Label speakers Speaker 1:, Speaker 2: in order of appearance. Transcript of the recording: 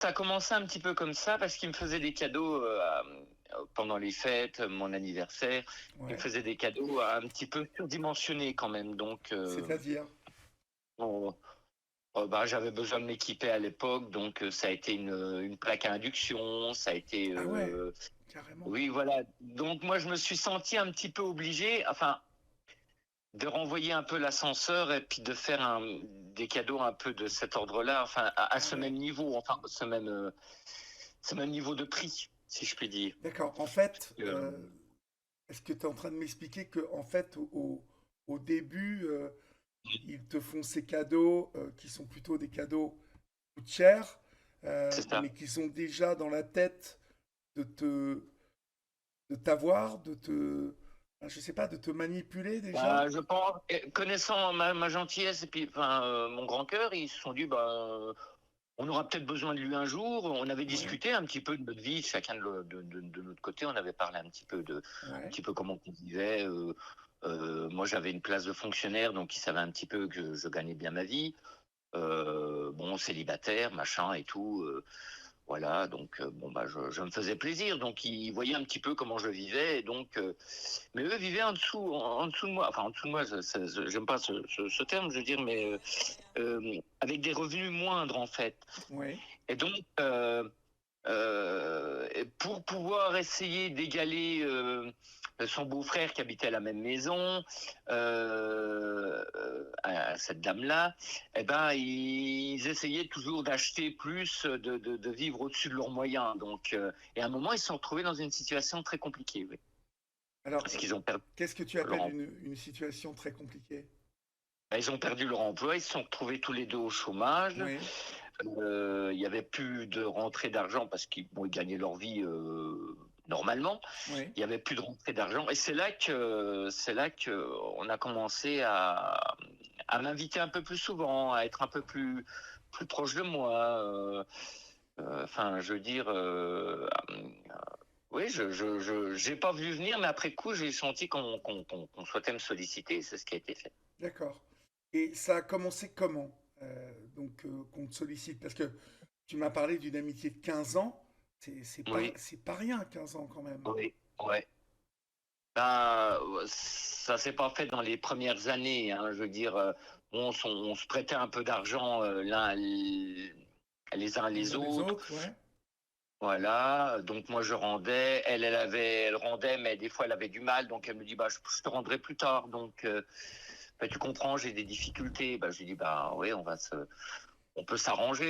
Speaker 1: Ça a commencé un petit peu comme ça parce qu'il me faisait des cadeaux pendant les fêtes, mon anniversaire. Il me
Speaker 2: Ouais.
Speaker 1: faisait des cadeaux un petit peu surdimensionnés quand même. Donc,
Speaker 2: C'est-à-dire?
Speaker 1: on- bah, j'avais besoin de m'équiper à l'époque. Donc, ça a été une plaque à induction. Ça a été.
Speaker 2: Ah ouais, carrément.
Speaker 1: Oui, voilà. Donc, moi, je me suis senti un petit peu obligé. Enfin, de renvoyer un peu l'ascenseur et puis de faire des cadeaux un peu de cet ordre-là, enfin à
Speaker 2: Ah
Speaker 1: ce
Speaker 2: ouais.
Speaker 1: même niveau, enfin ce même niveau de prix, si je puis dire.
Speaker 2: D'accord. En fait,
Speaker 1: Euh,
Speaker 2: est-ce que tu es en train de m'expliquer que, en fait, au début, ils te font ces cadeaux qui sont plutôt des cadeaux qui coûtent cher,
Speaker 1: c'est ça.
Speaker 2: mais qui sont déjà dans la tête de de t'avoir, je sais pas, de te manipuler déjà?
Speaker 1: Bah, je pense, connaissant ma gentillesse et puis enfin mon grand cœur, ils se sont dit bah on aura peut-être besoin de lui un jour. On avait
Speaker 2: Ouais,
Speaker 1: discuté un petit peu de notre vie, chacun de notre côté. On avait parlé un
Speaker 2: ouais.
Speaker 1: petit peu comment on vivait. Moi, j'avais une place de fonctionnaire, donc il savait un petit peu que je gagnais bien ma vie. Bon, célibataire, machin et tout. Voilà, donc bon bah je me faisais plaisir, donc ils voyaient un petit peu comment je vivais, et donc mais eux vivaient en dessous de moi, enfin en dessous de moi, j'aime pas ce terme, je veux dire, mais avec des revenus moindres en fait.
Speaker 2: Ouais.
Speaker 1: Et donc et pour pouvoir essayer d'égaler son beau-frère qui habitait à la même maison, à cette dame-là, eh ben, ils essayaient toujours d'acheter plus, de vivre au-dessus de leurs moyens. Donc, et à un moment, ils se sont retrouvés dans une situation très compliquée, oui.
Speaker 2: Alors,
Speaker 1: Parce qu'ils ont perdu
Speaker 2: qu'est-ce que tu
Speaker 1: leur
Speaker 2: appelles
Speaker 1: emploi.
Speaker 2: une situation très compliquée?
Speaker 1: Ils ont perdu leur emploi, ils se sont retrouvés tous les deux au chômage.
Speaker 2: Oui,
Speaker 1: Il n'y avait plus de rentrée d'argent parce qu'ils bon, ils gagnaient leur vie normalement.
Speaker 2: oui.
Speaker 1: Il n'y avait plus de rentrée d'argent. Et c'est là que on a commencé à m'inviter un peu plus souvent, à être un peu plus proche de moi. Enfin, je veux dire, oui, j'ai pas vu venir, mais après coup, j'ai senti qu'on souhaitait me solliciter. C'est ce qui a été fait.
Speaker 2: D'accord. Et ça a commencé comment? Qu'on te sollicite? Parce que tu m'as parlé d'une amitié de 15 ans.
Speaker 1: Oui,
Speaker 2: C'est pas rien, 15 ans quand même.
Speaker 1: oui, ouais. Ben, ça s'est pas fait dans les premières années, hein, je veux dire, on se prêtait un peu d'argent les uns
Speaker 2: Les
Speaker 1: les
Speaker 2: uns les
Speaker 1: autres,
Speaker 2: autres, ouais.
Speaker 1: voilà. Donc moi je rendais, elle rendait, mais des fois elle avait du mal, donc elle me dit bah je te rendrai plus tard. Donc bah, tu comprends, j'ai des difficultés. Bah je lui dis bah oui, on peut s'arranger.